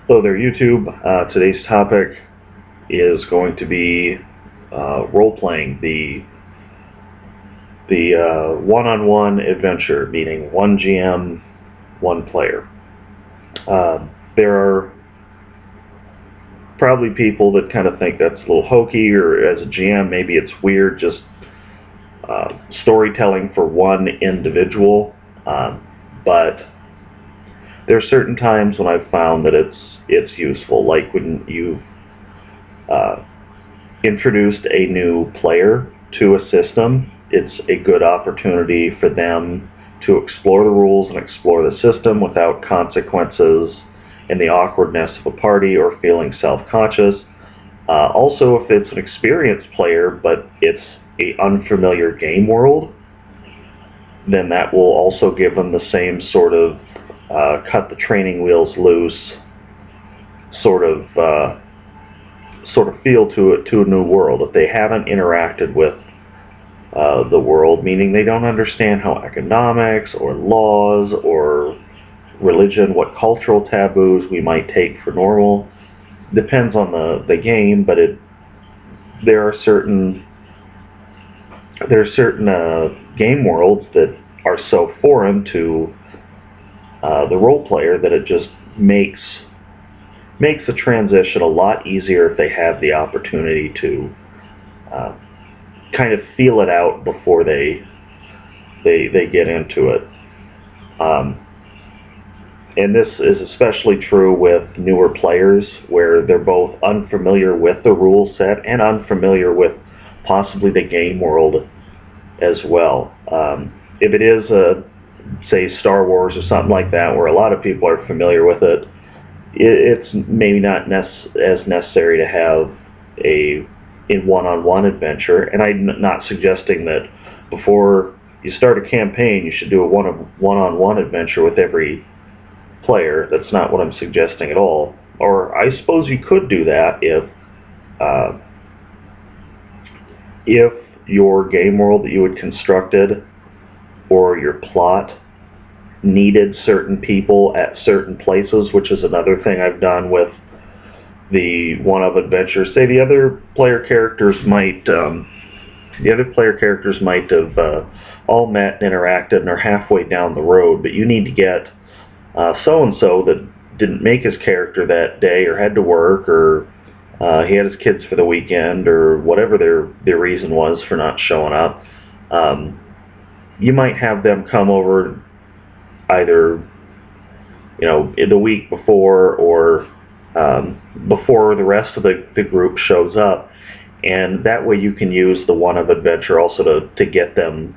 Hello there, YouTube. Today's topic is going to be role-playing, the one-on-one adventure, meaning one GM, one player. There are probably people that kind of think that's a little hokey, or as a GM, maybe it's weird, just storytelling for one individual. But there are certain times when I've found that it's useful, like when you've introduced a new player to a system. It's a good opportunity for them to explore the rules and explore the system without consequences and the awkwardness of a party or feeling self-conscious. Also, if it's an experienced player but it's an unfamiliar game world, then that will also give them the same sort of cut the training wheels loose sort of feel to it, to a new world. If they haven't interacted with the world, meaning they don't understand how economics or laws or religion, what cultural taboos we might take for normal, depends on the game, but there are certain game worlds that are so foreign to the role player that it just makes the transition a lot easier if they have the opportunity to kind of feel it out before they get into it. And this is especially true with newer players, where they're both unfamiliar with the rule set and unfamiliar with possibly the game world as well. If it is say Star Wars or something like that, where a lot of people are familiar with it, it's maybe not as necessary to have a one-on-one adventure. And I'm not suggesting that before you start a campaign you should do a one-on-one adventure with every player. That's not what I'm suggesting at all. Or I suppose you could do that if your game world that you had constructed or your plot needed certain people at certain places, which is another thing I've done with the one-of adventure. Say the other player characters might have all met and interacted and are halfway down the road, but you need to get so-and-so that didn't make his character that day or had to work, or he had his kids for the weekend, or whatever their reason was for not showing up. You might have them come over either in the week before or before the rest of the group shows up, and that way you can use the one-of adventure also to get them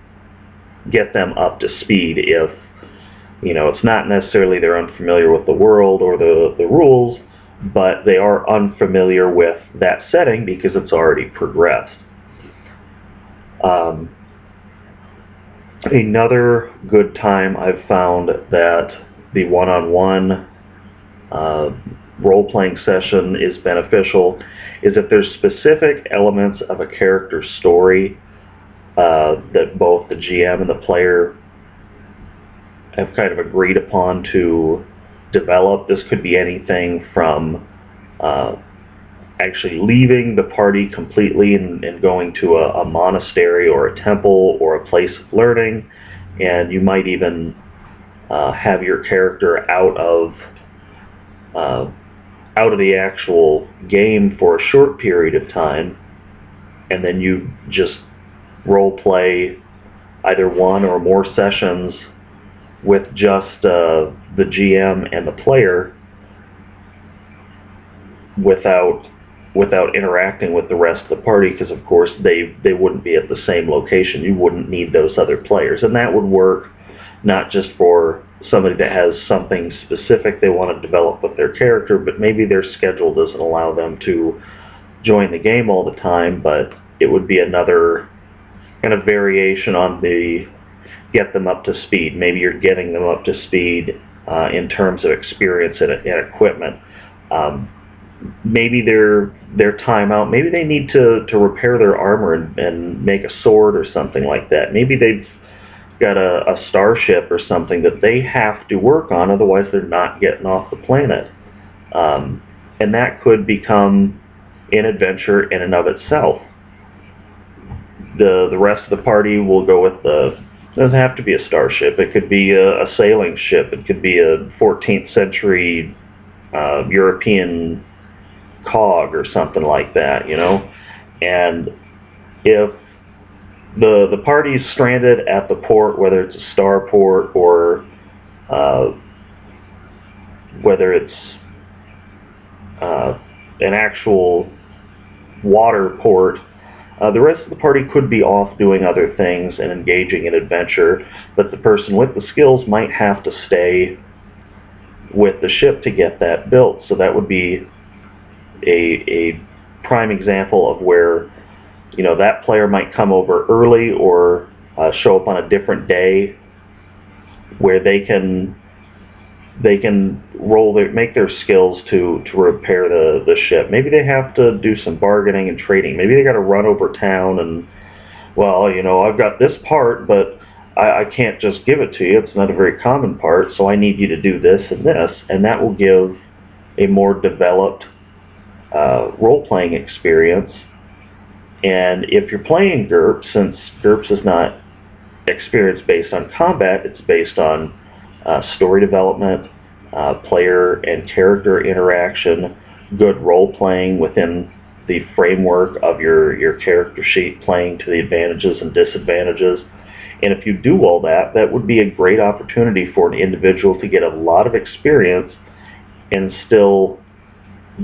up to speed. If it's not necessarily they're unfamiliar with the world or the rules, but they are unfamiliar with that setting because it's already progressed. Another good time I've found that the one-on-one role-playing session is beneficial is if there's specific elements of a character's story that both the GM and the player have kind of agreed upon to develop. This could be anything from actually leaving the party completely and going to a monastery or a temple or a place of learning, and you might even have your character out of the actual game for a short period of time, and then you just role play either one or more sessions with just the GM and the player without interacting with the rest of the party, because of course they wouldn't be at the same location. You wouldn't need those other players, and that would work not just for somebody that has something specific they want to develop with their character, but maybe their schedule doesn't allow them to join the game all the time, but it would be another kind of variation on the get them up to speed. Maybe you're getting them up to speed in terms of experience and equipment. Maybe their timeout, maybe they need to repair their armor and make a sword or something like that. Maybe they've got a starship or something that they have to work on, otherwise they're not getting off the planet. And that could become an adventure in and of itself. The rest of the party will go with it doesn't have to be a starship. It could be a sailing ship. It could be a 14th century European cog or something like that, you know. And if the party's stranded at the port, whether it's a starport or whether it's an actual water port, the rest of the party could be off doing other things and engaging in adventure, but the person with the skills might have to stay with the ship to get that built. So that would be a prime example of where, you know, that player might come over early or show up on a different day where they can make their skills to repair the ship. Maybe they have to do some bargaining and trading. Maybe they got to run over town and, well, you know, I've got this part, but I can't just give it to you. It's not a very common part, so I need you to do this and this, and that will give a more developed role-playing experience. And if you're playing GURPS, since GURPS is not experience based on combat, it's based on story development, player and character interaction, good role-playing within the framework of your character sheet, playing to the advantages and disadvantages. And if you do all that, that would be a great opportunity for an individual to get a lot of experience and still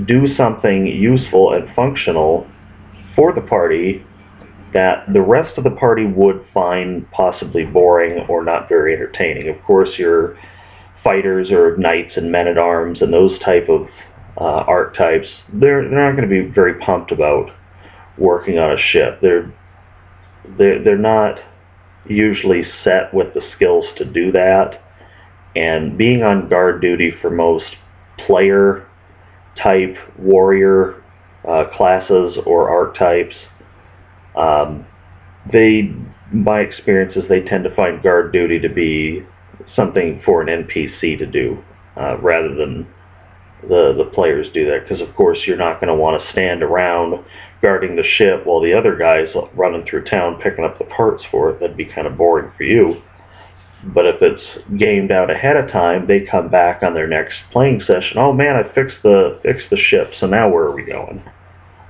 do something useful and functional for the party that the rest of the party would find possibly boring or not very entertaining. Of course, your fighters or knights and men-at-arms and those type of archetypes, they're not going to be very pumped about working on a ship. They're not usually set with the skills to do that, and being on guard duty for most player type warrior classes or archetypes, my experience is they tend to find guard duty to be something for an NPC to do rather than the players do that, because of course you're not going to want to stand around guarding the ship while the other guy's running through town picking up the parts for it. That'd be kind of boring for you. But if it's gamed out ahead of time, they come back on their next playing session, oh man, I fixed the ship, so now where are we going?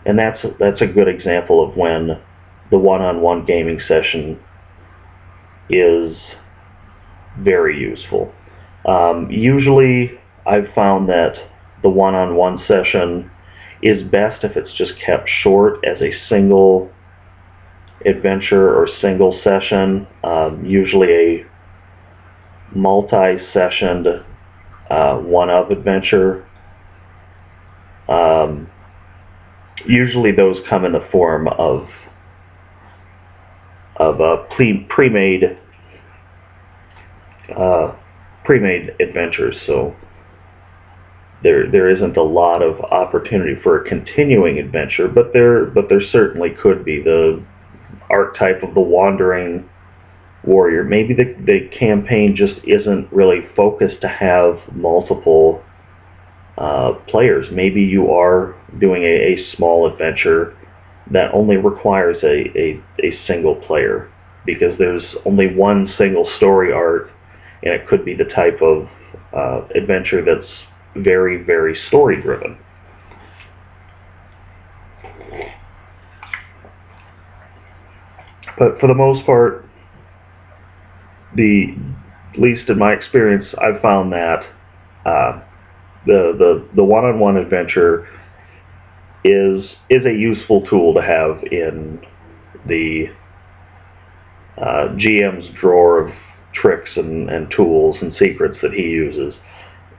And that's a good example of when the one-on-one gaming session is very useful. Usually I've found that the one-on-one session is best if it's just kept short as a single adventure or single session, usually a multi-sessioned one-of adventure. Usually those come in the form of pre-made adventures, so there isn't a lot of opportunity for a continuing adventure, but there certainly could be. The archetype of the wandering warrior, maybe the campaign just isn't really focused to have multiple players. Maybe you are doing a small adventure that only requires a single player, because there's only one single story arc, and it could be the type of adventure that's very, very story driven. But for the most part, at least in my experience, I've found that the one-on-one adventure is a useful tool to have in the GM's drawer of tricks and tools and secrets that he uses.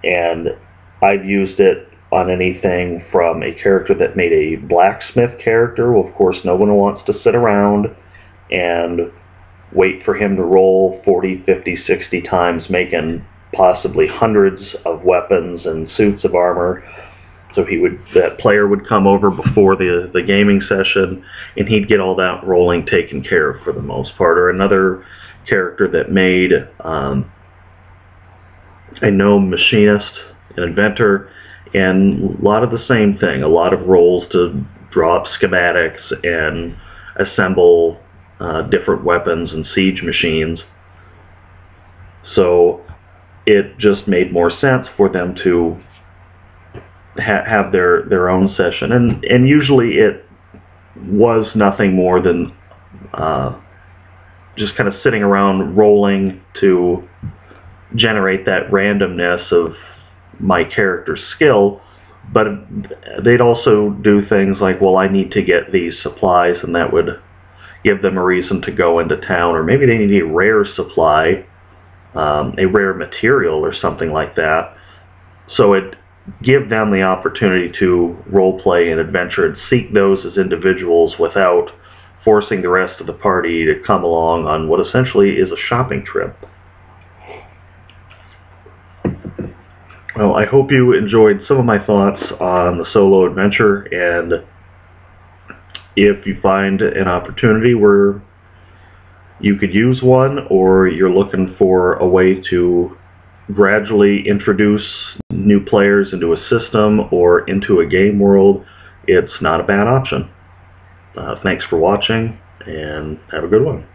And I've used it on anything from a character that made a blacksmith character. Well, of course, no one wants to sit around and wait for him to roll 40, 50, 60 times, making possibly hundreds of weapons and suits of armor. So that player would come over before the gaming session, and he'd get all that rolling taken care of for the most part. Or another character that made a gnome machinist, an inventor, and a lot of the same thing. A lot of roles to draw up schematics and assemble different weapons and siege machines. So it just made more sense for them to have their own session, and usually it was nothing more than just kind of sitting around rolling to generate that randomness of my character's skill. But they'd also do things like, well, I need to get these supplies, and that would give them a reason to go into town, or maybe they need a rare supply, a rare material or something like that. So it give them the opportunity to role play an adventure and seek those as individuals without forcing the rest of the party to come along on what essentially is a shopping trip. Well, I hope you enjoyed some of my thoughts on the solo adventure, and if you find an opportunity where you could use one, or you're looking for a way to gradually introduce new players into a system or into a game world, it's not a bad option. Thanks for watching, and have a good one.